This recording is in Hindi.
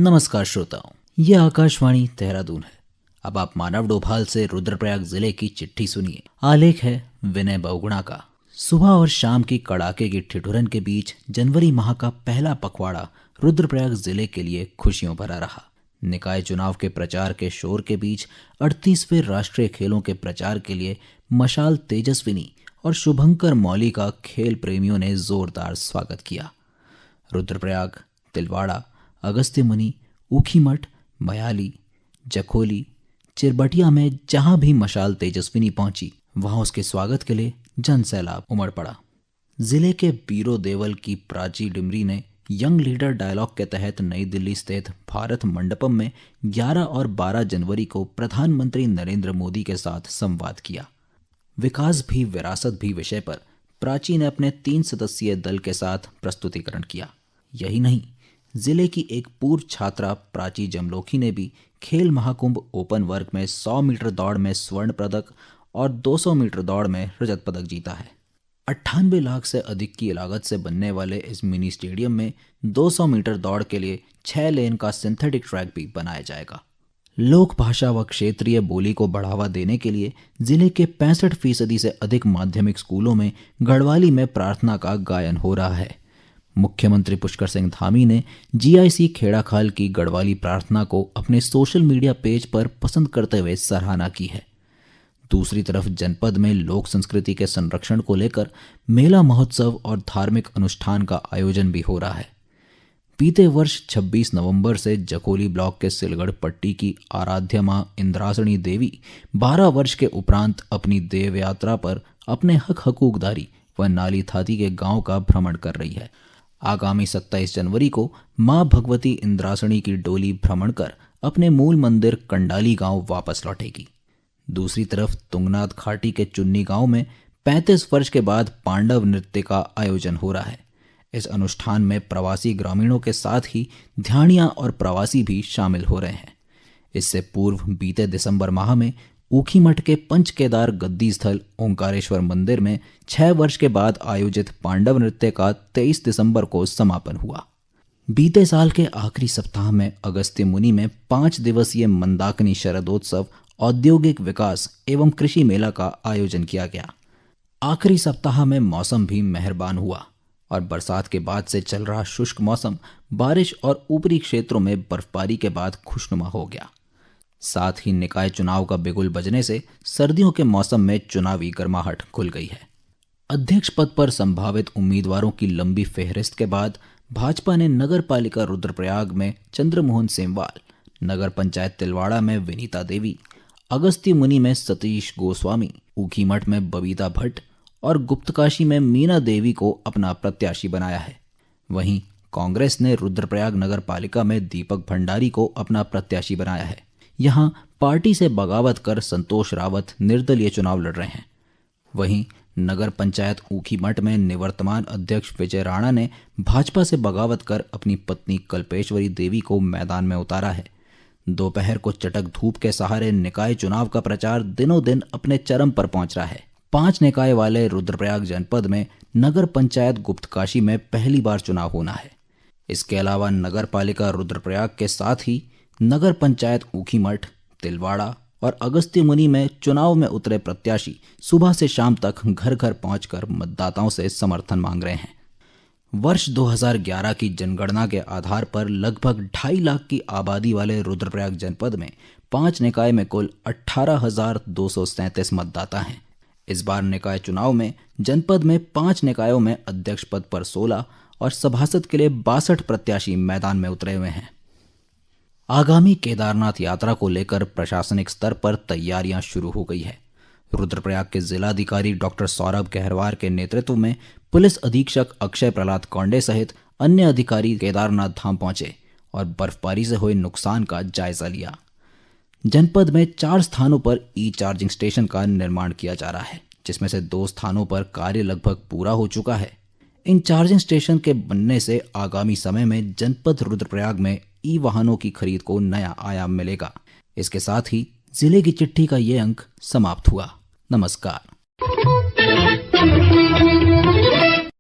नमस्कार श्रोताओं, ये आकाशवाणी देहरादून है। अब आप मानव डोभाल से रुद्रप्रयाग जिले की चिट्ठी सुनिए। आलेख है विनय बहुगुणा का। सुबह और शाम की कड़ाके की ठिठुरन के बीच जनवरी माह का पहला पखवाड़ा रुद्रप्रयाग जिले के लिए खुशियों भरा रहा। निकाय चुनाव के प्रचार के शोर के बीच 38वें राष्ट्रीय खेलों के प्रचार के लिए मशाल तेजस्विनी और शुभंकर मौली का खेल प्रेमियों ने जोरदार स्वागत किया। रुद्रप्रयाग, तिलवाड़ा, अगस्त्यमुनि, ऊखीमठ, बयाली, जखोली, चिरबटिया में जहां भी मशाल तेजस्विनी पहुंची वहां उसके स्वागत के लिए जनसैलाब उमड़ पड़ा। जिले के बीरो देवल की प्राची डिमरी ने यंग लीडर डायलॉग के तहत नई दिल्ली स्थित भारत मंडपम में 11 और 12 जनवरी को प्रधानमंत्री नरेंद्र मोदी के साथ संवाद किया। विकास भी विरासत भी विषय पर प्राची ने अपने 3 सदस्यीय दल के साथ प्रस्तुतिकरण किया। यही नहीं, जिले की एक पूर्व छात्रा प्राची जमलोकी ने भी खेल महाकुंभ ओपन वर्ग में 100 मीटर दौड़ में स्वर्ण पदक और 200 मीटर दौड़ में रजत पदक जीता है। 98 लाख से अधिक की लागत से बनने वाले इस मिनी स्टेडियम में 200 मीटर दौड़ के लिए 6 लेन का सिंथेटिक ट्रैक भी बनाया जाएगा। लोक भाषा व क्षेत्रीय बोली को बढ़ावा देने के लिए जिले के 65% से अधिक माध्यमिक स्कूलों में गढ़वाली में प्रार्थना का गायन हो रहा है। मुख्यमंत्री पुष्कर सिंह धामी ने जीआईसी खेड़ाखाल की गढ़वाली प्रार्थना को अपने सोशल मीडिया पेज पर पसंद करते हुए सराहना की है। दूसरी तरफ जनपद में लोक संस्कृति के संरक्षण को लेकर मेला महोत्सव और धार्मिक अनुष्ठान का आयोजन भी हो रहा है। बीते वर्ष 26 नवंबर से जखोली ब्लॉक के सिलगढ़ पट्टी की आराध्य मां इंद्रासणी देवी 12 वर्ष के उपरांत अपनी देव यात्रा पर अपने हक हकूकदारी व नाली थाती के गांव का भ्रमण कर रही है। आगामी 27 जनवरी को मां भगवती इंद्रासणी की डोली भ्रमण कर अपने मूल मंदिर कंडाली गांव वापस लौटेगी। दूसरी तरफ तुंगनाथ घाटी के चुन्नी गांव में 35 वर्ष के बाद पांडव नृत्य का आयोजन हो रहा है। इस अनुष्ठान में प्रवासी ग्रामीणों के साथ ही ध्यानिया और प्रवासी भी शामिल हो रहे हैं। इससे पूर्व बीते दिसंबर माह में ऊखीमठ के पंच केदार गद्दी स्थल ओंकारेश्वर मंदिर में 6 वर्ष के बाद आयोजित पांडव नृत्य का 23 दिसंबर को समापन हुआ। बीते साल के आखिरी सप्ताह में अगस्त्यमुनि में 5 दिवसीय मंदाकिनी शरदोत्सव, औद्योगिक विकास एवं कृषि मेला का आयोजन किया गया। आखिरी सप्ताह में मौसम भी मेहरबान हुआ और बरसात के बाद से चल रहा शुष्क मौसम बारिश और ऊपरी क्षेत्रों में बर्फबारी के बाद खुशनुमा हो गया। साथ ही निकाय चुनाव का बिगुल बजने से सर्दियों के मौसम में चुनावी गर्माहट खुल गई है। अध्यक्ष पद पर संभावित उम्मीदवारों की लंबी फेहरिस्त के बाद भाजपा ने नगर पालिका रुद्रप्रयाग में चंद्रमोहन सेमवाल, नगर पंचायत तिलवाड़ा में विनीता देवी, अगस्त्यमुनि में सतीश गोस्वामी, ऊखीमठ में बबीता भट्ट और गुप्तकाशी में मीना देवी को अपना प्रत्याशी बनाया है। वहीं कांग्रेस ने रुद्रप्रयाग नगर पालिका में दीपक भंडारी को अपना प्रत्याशी बनाया है। यहां पार्टी से बगावत कर संतोष रावत निर्दलीय चुनाव लड़ रहे हैं। वहीं नगर पंचायत ऊखीमठ में निवर्तमान अध्यक्ष विजय राणा ने भाजपा से बगावत कर अपनी पत्नी कल्पेश्वरी देवी को मैदान में उतारा है। दोपहर को चटक धूप के सहारे निकाय चुनाव का प्रचार दिनों दिन अपने चरम पर पहुंच रहा है। 5 निकाय वाले रुद्रप्रयाग जनपद में नगर पंचायत गुप्तकाशी में पहली बार चुनाव होना है। इसके अलावा नगर पालिका रुद्रप्रयाग के साथ ही नगर पंचायत ऊखीमठ, तिलवाड़ा और अगस्त्यमुनि में चुनाव में उतरे प्रत्याशी सुबह से शाम तक घर घर पहुंचकर मतदाताओं से समर्थन मांग रहे हैं। वर्ष 2011 की जनगणना के आधार पर लगभग 2.5 लाख की आबादी वाले रुद्रप्रयाग जनपद में 5 निकाय में कुल 18,237 मतदाता हैं। इस बार निकाय चुनाव में जनपद में 5 निकायों में अध्यक्ष पद पर 16 और सभासद के लिए 62 प्रत्याशी मैदान में उतरे हुए हैं। आगामी केदारनाथ यात्रा को लेकर प्रशासनिक स्तर पर तैयारियां शुरू हो गई है। रुद्रप्रयाग के जिलाधिकारी डॉक्टर सौरभ गहरवार के नेतृत्व में पुलिस अधीक्षक अक्षय प्रहलाद कौंडे सहित अन्य अधिकारी केदारनाथ धाम पहुंचे और बर्फबारी से हुए नुकसान का जायजा लिया। जनपद में 4 स्थानों पर ई चार्जिंग स्टेशन का निर्माण किया जा रहा है, जिसमें से 2 स्थानों पर कार्य लगभग पूरा हो चुका है। इन चार्जिंग स्टेशन के बनने से आगामी समय में जनपद रुद्रप्रयाग में ई वाहनों की खरीद को नया आयाम मिलेगा। इसके साथ ही जिले की चिट्ठी का ये अंक समाप्त हुआ। नमस्कार।